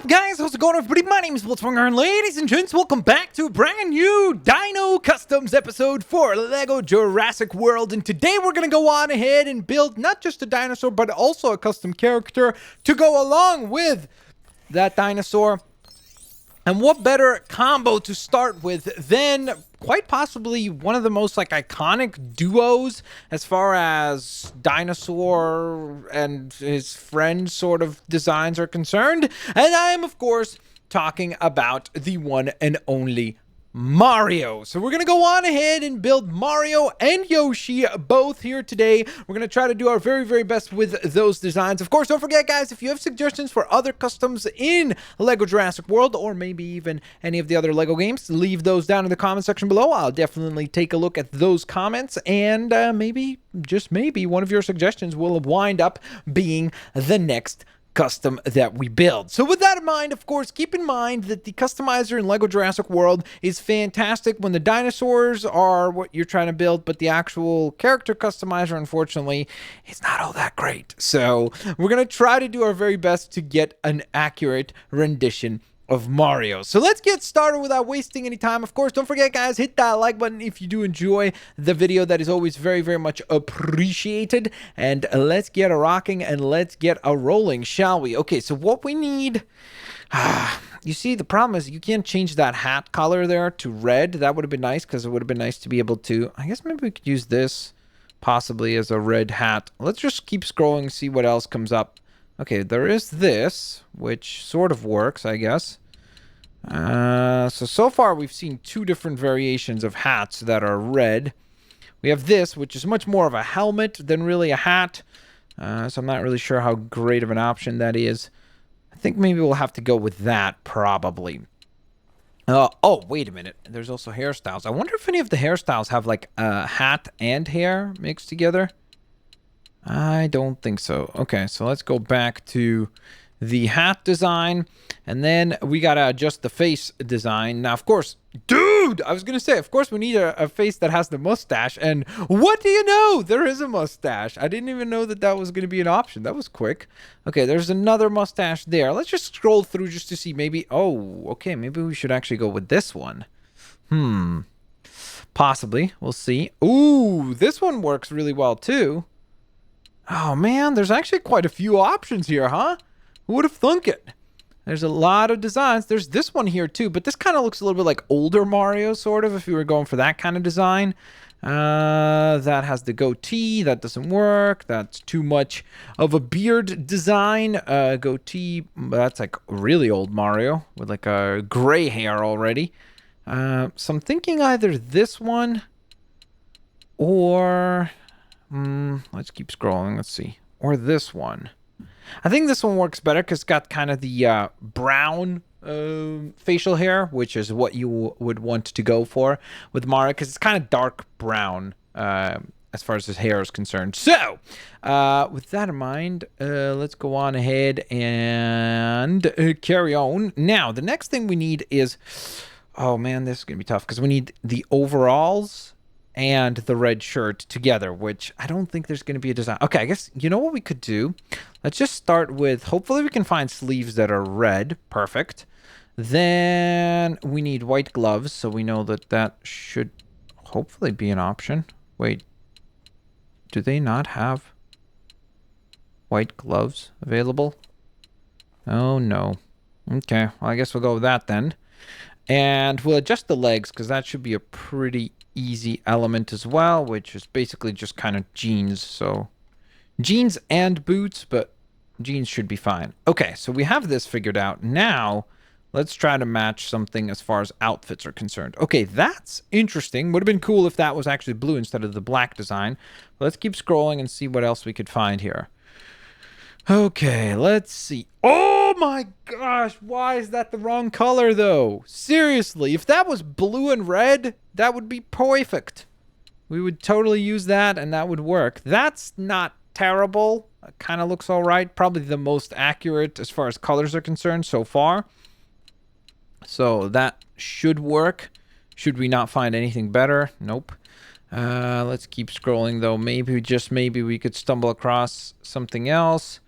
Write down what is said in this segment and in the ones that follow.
What's up, guys? How's it going, everybody? My name is Blitzwinger, and ladies and gents, welcome back to a brand new Dino Customs episode for Lego Jurassic World. And today we're going to go on ahead and build not just a dinosaur, but also a custom character to go along with that dinosaur. And what better combo to start with than quite possibly one of the most iconic duos as far as dinosaur and his friend sort of designs are concerned. And I am, of course, talking about the one and only Mario. So we're going to go on ahead and build Mario and Yoshi both here today. We're going to try to do our very, very best with those designs. Of course, don't forget, guys, if you have suggestions for other customs in Lego Jurassic World or maybe even any of the other Lego games, leave those down in the comment section below. I'll definitely take a look at those comments, and maybe, just maybe, one of your suggestions will wind up being the next custom that we build. So with that in mind, of course, keep in mind that the customizer in Lego Jurassic World is fantastic when the dinosaurs are what you're trying to build, but the actual character customizer, unfortunately, is not all that great. So we're going to try to do our very best to get an accurate rendition of Mario. So let's get started without wasting any time. Of course, don't forget, guys, hit that like button if you do enjoy the video. That is always very, very much appreciated. And let's get a rocking and let's get a rolling, shall we? Okay, so what we need... you see, the problem is you can't change that hat color there to red. That would have been nice, because it would have been nice to be able to... I guess maybe we could use this possibly as a red hat. Let's just keep scrolling, see what else comes up. Okay, there is this, which sort of works, I guess. So far we've seen two different variations of hats that are red. We have this, which is much more of a helmet than really a hat. So I'm not really sure how great of an option that is. I think maybe we'll have to go with that, probably. Oh, wait a minute. There's also hairstyles. I wonder if any of the hairstyles have like a hat and hair mixed together. I don't think so. Okay, so let's go back to the hat design, and then we gotta adjust the face design. Now, of course, dude, I was gonna say, of course, we need a face that has the mustache, and what do you know? There is a mustache. I didn't even know that that was gonna be an option. That was quick. Okay, there's another mustache there. Let's just scroll through just to see. Maybe, oh, okay, maybe we should actually go with this one. Possibly. We'll see. Ooh, this one works really well, too. Oh, man, there's actually quite a few options here, huh? Who would have thunk it? There's a lot of designs. There's this one here, too, but this kind of looks a little bit like older Mario, sort of, if you were going for that kind of design. That has the goatee. That doesn't work. That's too much of a beard design. Goatee, that's like really old Mario with like a gray hair already. So I'm thinking either this one or... let's keep scrolling. Let's see. Or this one. I think this one works better because it's got kind of the brown facial hair, which is what you would want to go for with Mario, because it's kind of dark brown as far as his hair is concerned. So, with that in mind, let's go on ahead and carry on. Now, the next thing we need is... Oh, man, this is going to be tough because we need the overalls and the red shirt together, which I don't think there's going to be a design. Okay, I guess, you know what we could do? Let's just start with, hopefully we can find sleeves that are red. Perfect. Then we need white gloves, so we know that that should hopefully be an option. Wait, do they not have white gloves available? Oh, no. Okay, well, I guess we'll go with that then. And we'll adjust the legs, because that should be a pretty easy element as well, which is basically just kind of jeans. So jeans and boots, but jeans should be fine. Okay, so we have this figured out. Now let's try to match something as far as outfits are concerned. Okay, that's interesting. Would have been cool if that was actually blue instead of the black design. Let's keep scrolling and see what else we could find here. Okay, let's see. Oh my gosh, why is that the wrong color though? Seriously, if that was blue and red, that would be perfect. We would totally use that and that would work. That's not terrible. It kind of looks all right. Probably the most accurate as far as colors are concerned so far. So that should work. Should we not find anything better? Nope. Let's keep scrolling though. Maybe, just maybe, we could stumble across something else.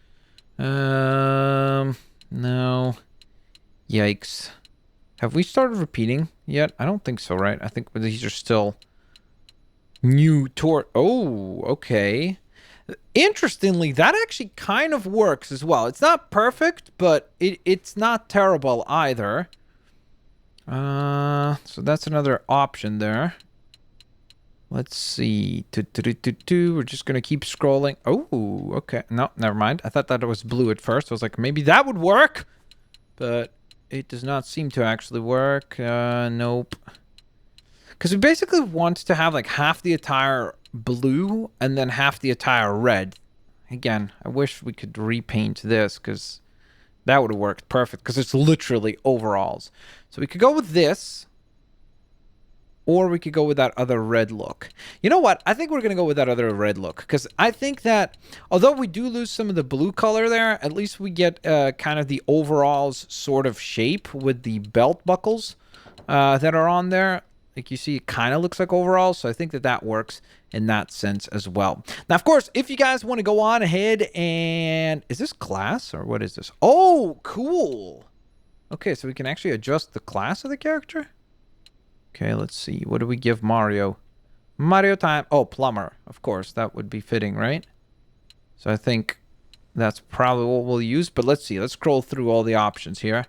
No. Yikes. Have we started repeating yet? I don't think so, right? I think these are still new Oh, okay. Interestingly, that actually kind of works as well. It's not perfect, but it's not terrible either. So that's another option there. Let's see. We're just going to keep scrolling. Oh, okay. No, never mind. I thought that it was blue at first. I was like, maybe that would work. But it does not seem to actually work. Nope. Because we basically want to have like half the attire blue and then half the attire red. Again, I wish we could repaint this because that would have worked perfect because it's literally overalls. So we could go with this. Or we could go with that other red look. You know what? I think we're going to go with that other red look. Because I think that, although we do lose some of the blue color there, at least we get kind of the overalls sort of shape with the belt buckles that are on there. Like you see, it kind of looks like overalls. So I think that that works in that sense as well. Now, of course, if you guys want to go on ahead and... Is this class or what is this? Oh, cool. Okay, so we can actually adjust the class of the character. Okay, let's see. What do we give Mario? Mario time. Oh, plumber. Of course, that would be fitting, right? So I think that's probably what we'll use. But let's see. Let's scroll through all the options here.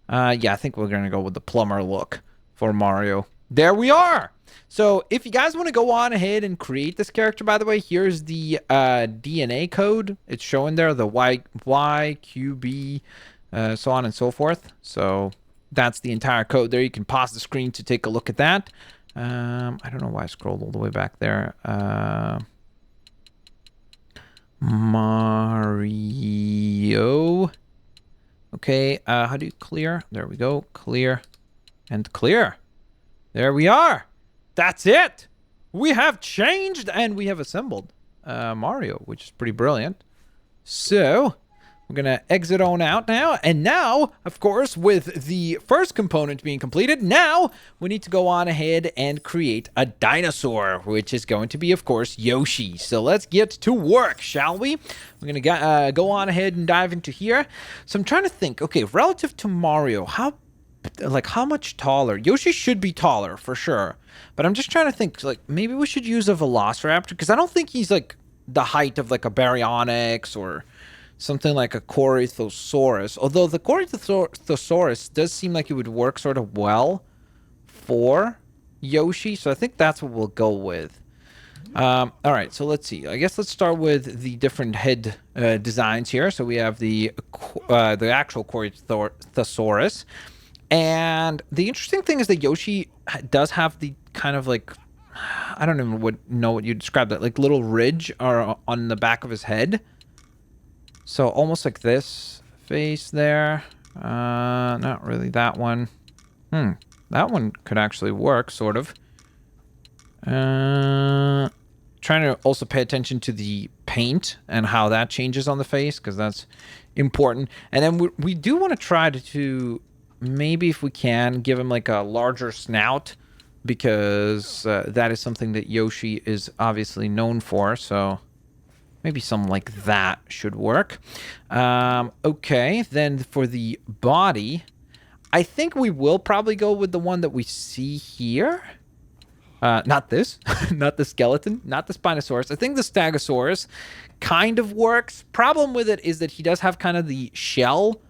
Yeah, I think we're going to go with the plumber look for Mario. There we are! So if you guys want to go on ahead and create this character, by the way, here's the DNA code. It's showing there, the YQB, so on and so forth. So... That's the entire code there. You can pause the screen to take a look at that. I don't know why I scrolled all the way back there. Mario. Okay, how do you clear? There we go. Clear and clear. There we are. That's it. We have changed and we have assembled Mario, which is pretty brilliant. So... We're going to exit on out now. And now, of course, with the first component being completed, now we need to go on ahead and create a dinosaur, which is going to be, of course, Yoshi. So let's get to work, shall we? We're going to go on ahead and dive into here. So I'm trying to think, okay, relative to Mario, how much taller? Yoshi should be taller, for sure. But I'm just trying to think, like, maybe we should use a Velociraptor, because I don't think he's, like, the height of, like, a Baryonyx or... something like a Corythosaurus. Although the Corythosaurus does seem like it would work sort of well for Yoshi. So I think that's what we'll go with. All right, so let's see. I guess let's start with the different head designs here. So we have the actual Corythosaurus. And the interesting thing is that Yoshi does have the kind of like... I don't even know what you describe that. Like little ridge on the back of his head. So almost like this face there. Not really that one. That one could actually work, sort of. Trying to also pay attention to the paint and how that changes on the face, because that's important. And then we do want to try to, maybe if we can, give him like a larger snout, because that is something that Yoshi is obviously known for, so... Maybe something like that should work. Okay, then for the body, I think we will probably go with the one that we see here. Not this, not the skeleton, not the Spinosaurus. I think the Stegosaurus kind of works. Problem with it is that he does have kind of the shell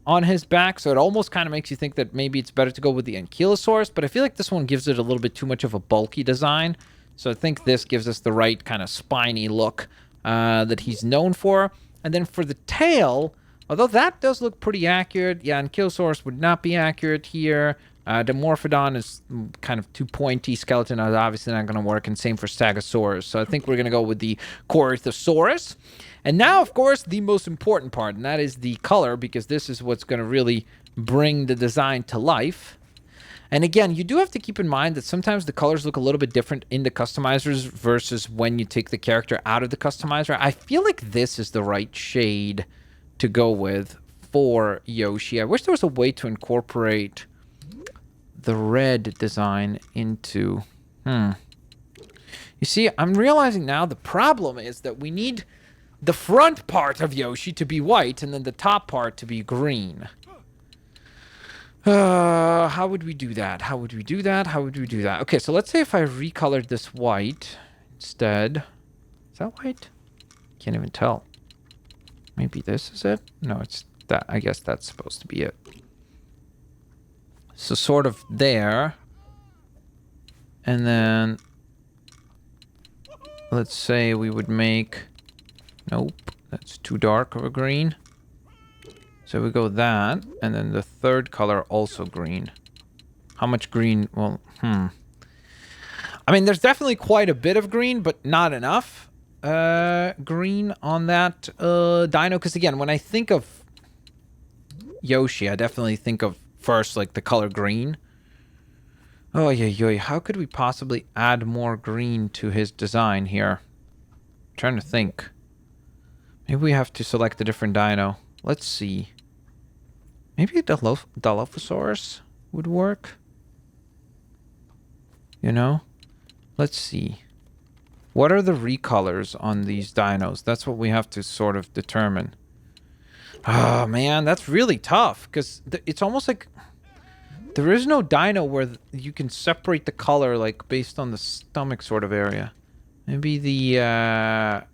on his back, so it almost kind of makes you think that maybe it's better to go with the Ankylosaurus, but I feel like this one gives it a little bit too much of a bulky design. So I think this gives us the right kind of spiny look that he's known for. And then for the tail, although that does look pretty accurate, yeah, Ankylosaurus would not be accurate here. Dimorphodon is kind of too pointy. Skeleton is obviously not going to work, and same for Stegosaurus. So I think we're going to go with the Corythosaurus. And now, of course, the most important part, and that is the color, because this is what's going to really bring the design to life. And again, you do have to keep in mind that sometimes the colors look a little bit different in the customizers versus when you take the character out of the customizer. I feel like this is the right shade to go with for Yoshi. I wish there was a way to incorporate the red design into... You see, I'm realizing now the problem is that we need the front part of Yoshi to be white and then the top part to be green. How would we do that? How would we do that? How would we do that? Okay, so let's say if I recolored this white instead. Is that white? Can't even tell. Maybe this is it? No, it's that. I guess that's supposed to be it. So sort of there. And then let's say we would make... Nope, that's too dark of a green. So we go that, and then the third color also green. How much green? Well, I mean, there's definitely quite a bit of green, but not enough green on that dino. Because again, when I think of Yoshi, I definitely think of first, like, the color green. Oh, yeah. How could we possibly add more green to his design here? I'm trying to think. Maybe we have to select a different dino. Let's see. Maybe a Dilophosaurus would work. You know? Let's see. What are the recolors on these dinos? That's what we have to sort of determine. Oh, man, that's really tough. Because it's almost like... There is no dino where you can separate the color, like, based on the stomach sort of area. Maybe the...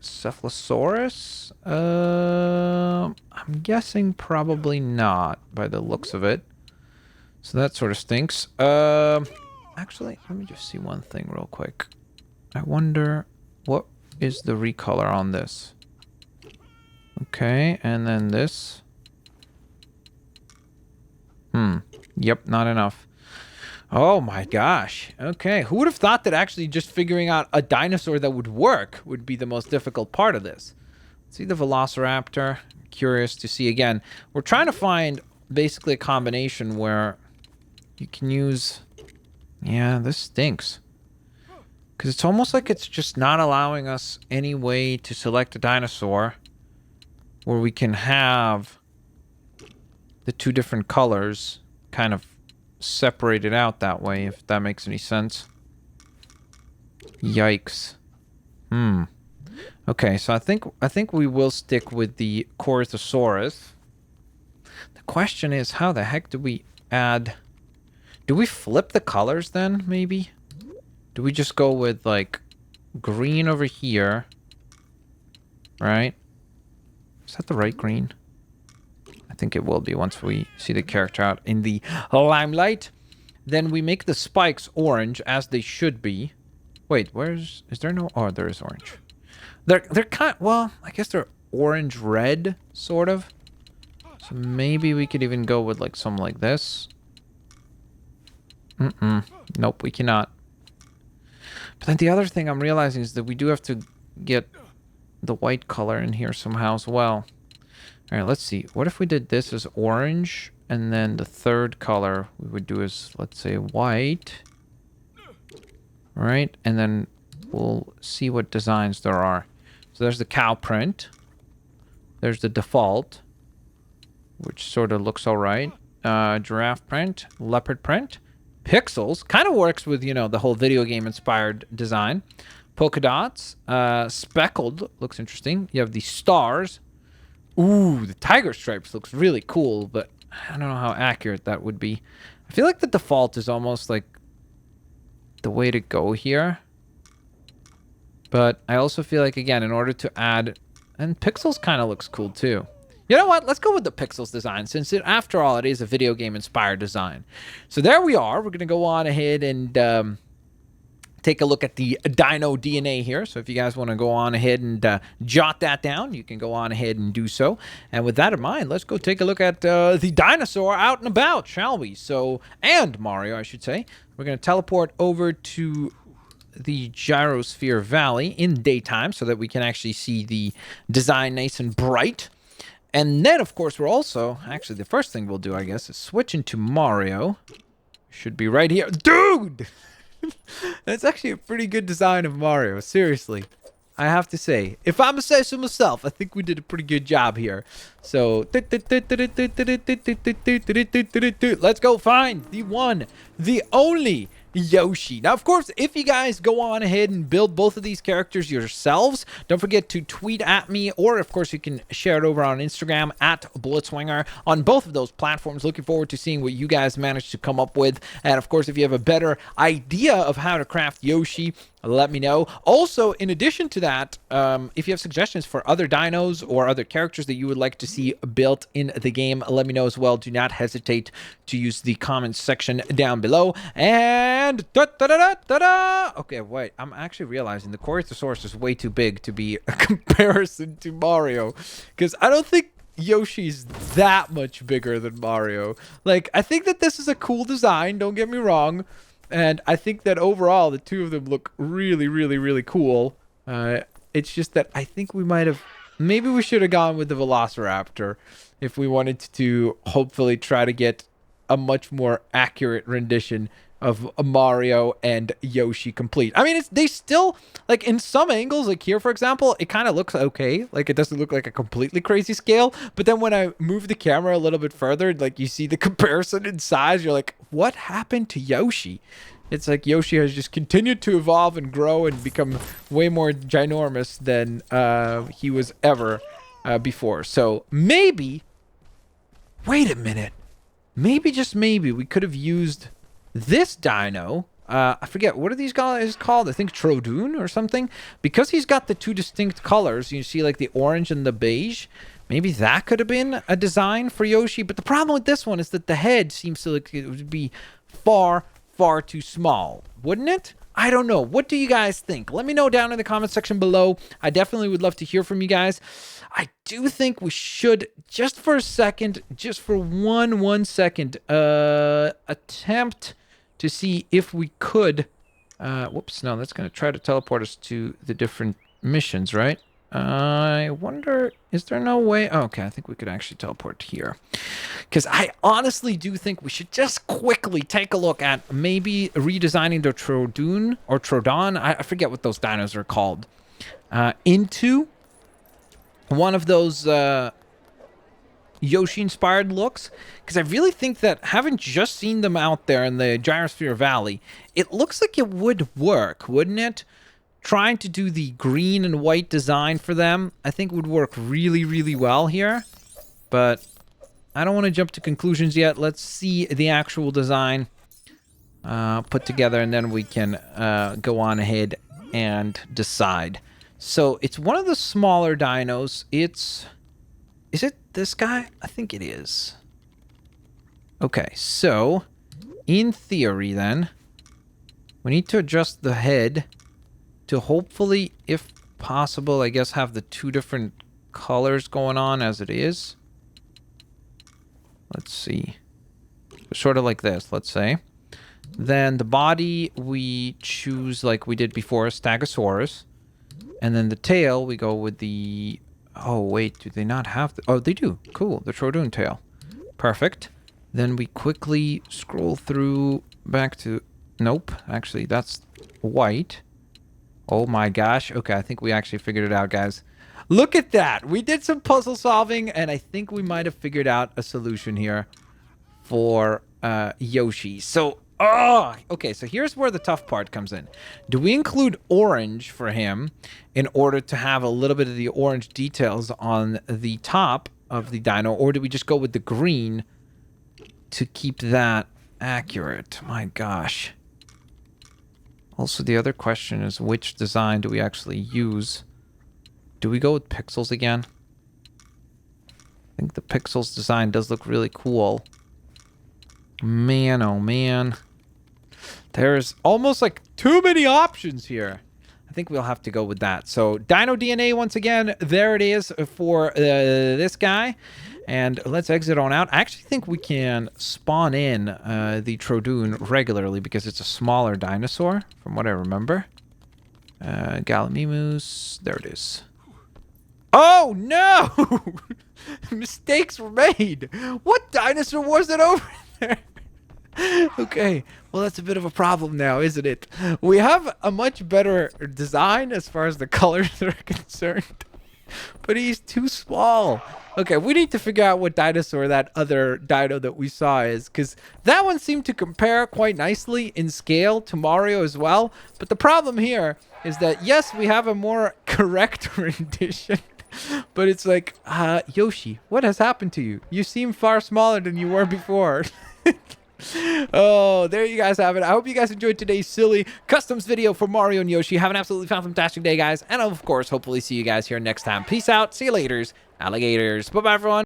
Cephalosaurus? I'm guessing probably not by the looks of it. So that sort of stinks. Actually, let me just see one thing real quick. I wonder what is the recolor on this. Okay, and then this. Yep, not enough. Oh my gosh. Okay, who would have thought that actually just figuring out a dinosaur that would work would be the most difficult part of this? Let's see the Velociraptor. Curious to see again. We're trying to find basically a combination where you can use... Yeah, this stinks. Because it's almost like it's just not allowing us any way to select a dinosaur where we can have the two different colors kind of separated out that way, if that makes any sense. Yikes. Okay, so I think we will stick with the Corythosaurus. The question is, how the heck do we add... Do we flip the colors then, maybe? Do we just go with, like, green over here? Right? Is that the right green? I think it will be once we see the character out in the limelight. Then we make the spikes orange, as they should be. Wait, is there no... Oh, there is orange. They're kind... Well, I guess they're orange-red, sort of. So maybe we could even go with, like, something like this. Nope, we cannot. But then the other thing I'm realizing is that we do have to get the white color in here somehow as well. All right, let's see. What if we did this as orange, and then the third color we would do is, let's say, white. All right, and then we'll see what designs there are. So there's the cow print. There's the default, which sort of looks all right. Giraffe print, leopard print. Pixels kind of works with, you know, the whole video game inspired design. Polka dots, speckled looks interesting. You have the stars. Ooh, the tiger stripes looks really cool, but I don't know how accurate that would be. I feel like the default is almost like the way to go here. But I also feel like, again, in order to add... And pixels kind of looks cool too. You know what? Let's go with the pixels design, since after all, it is a video game inspired design. So there we are. We're going to go on ahead and take a look at the dino DNA here. So if you guys want to go on ahead and jot that down, you can go on ahead and do so. And with that in mind, let's go take a look at the dinosaur out and about, shall we? So, and Mario, I should say. We're going to teleport over to the Gyrosphere Valley in daytime so that we can actually see the design nice and bright. And then, of course, we're also... Actually, the first thing we'll do, I guess, is switch into Mario. Should be right here. Dude! That's actually a pretty good design of Mario. Seriously. I have to say. If I'm going to say so myself, I think we did a pretty good job here. So... Let's go find the one, the only Yoshi. Now, of course, if you guys go on ahead and build both of these characters yourselves, don't forget to tweet at me, or of course you can share it over on Instagram at Blitzwinger on both of those platforms. Looking forward to seeing what you guys manage to come up with. And of course, if you have a better idea of how to craft Yoshi, let me know. Also, in addition to that, if you have suggestions for other dinos or other characters that you would like to see built in the game, let me know as well. Do not hesitate to use the comments section down below. And okay, wait, I'm actually realizing the Corythosaurus is way too big to be a comparison to Mario, because I don't think Yoshi's that much bigger than Mario. Like, I think that this is a cool design, don't get me wrong. And I think that overall, the two of them look really, really, really cool. It's just that I think we might have... Maybe we should have gone with the Velociraptor if we wanted to hopefully try to get a much more accurate rendition of Mario and Yoshi complete. I mean, they still, like, in some angles, like here, for example, it kind of looks okay. Like, it doesn't look like a completely crazy scale. But then when I move the camera a little bit further, like, you see the comparison in size, you're like, what happened to Yoshi? It's like Yoshi has just continued to evolve and grow and become way more ginormous than he was ever before. So maybe, wait a minute, maybe, just maybe, we could have used this dino. I forget, what are these guys called? I think Trodoon or something. Because he's got the two distinct colors, you see like the orange and the beige. Maybe that could have been a design for Yoshi. But the problem with this one is that the head seems to like it would be far too small, wouldn't it? I don't know. What do you guys think? Let me know down in the comment section below. I definitely would love to hear from you guys. I do think we should, just for a second, just for one second, attempt to see if we could... whoops, no, that's going to try to teleport us to the different missions, right? I wonder, is there no way? Oh, okay, I think we could actually teleport here. Because I honestly do think we should just quickly take a look at maybe redesigning the Trodoon or Trodon. I forget what those dinos are called. Into one of those Yoshi-inspired looks. Because I really think that, having just seen them out there in the Gyrosphere Valley, it looks like it would work, wouldn't it? Trying to do the green and white design for them, I think would work really, really well here. But I don't want to jump to conclusions yet. Let's see the actual design put together, and then we can go on ahead and decide. So it's one of the smaller dinos. Is it this guy? I think it is. Okay, so in theory then, we need to adjust the head to hopefully, if possible, I guess, have the two different colors going on as it is. Let's see. Sort of like this, let's say. Then the body, we choose like we did before, Stegosaurus. And then the tail, we go with the... Oh, wait, do they not have... Oh, they do. Cool, the Trodoon tail. Perfect. Then we quickly scroll through back to... Nope, actually, that's white. Oh my gosh. Okay, I think we actually figured it out, guys. Look at that. We did some puzzle solving, and I think we might have figured out a solution here for Yoshi. So, okay, so here's where the tough part comes in. Do we include orange for him in order to have a little bit of the orange details on the top of the dino, or do we just go with the green to keep that accurate? My gosh. Also, the other question is, which design do we actually use? Do we go with pixels again? I think the pixels design does look really cool. Man, oh man. There's almost like too many options here. I think we'll have to go with that. So, Dino DNA, once again, there it is for this guy. And let's exit on out. I actually think we can spawn in the Trodoon regularly because it's a smaller dinosaur, from what I remember. Gallimimus. There it is. Oh, no! Mistakes were made. What dinosaur was it over there? Okay, well, that's a bit of a problem now, isn't it? We have a much better design as far as the colors are concerned. But he's too small. Okay, we need to figure out what dinosaur that other dino that we saw is, because that one seemed to compare quite nicely in scale to Mario as well. But the problem here is that, yes, we have a more correct rendition, but it's like, Yoshi, what has happened to you? You seem far smaller than you were before. Oh, there you guys have it. I hope you guys enjoyed today's silly customs video for Mario and Yoshi. Have an absolutely fantastic day, guys. And of course, hopefully see you guys here next time. Peace out. See you laters, alligators. Bye-bye, everyone.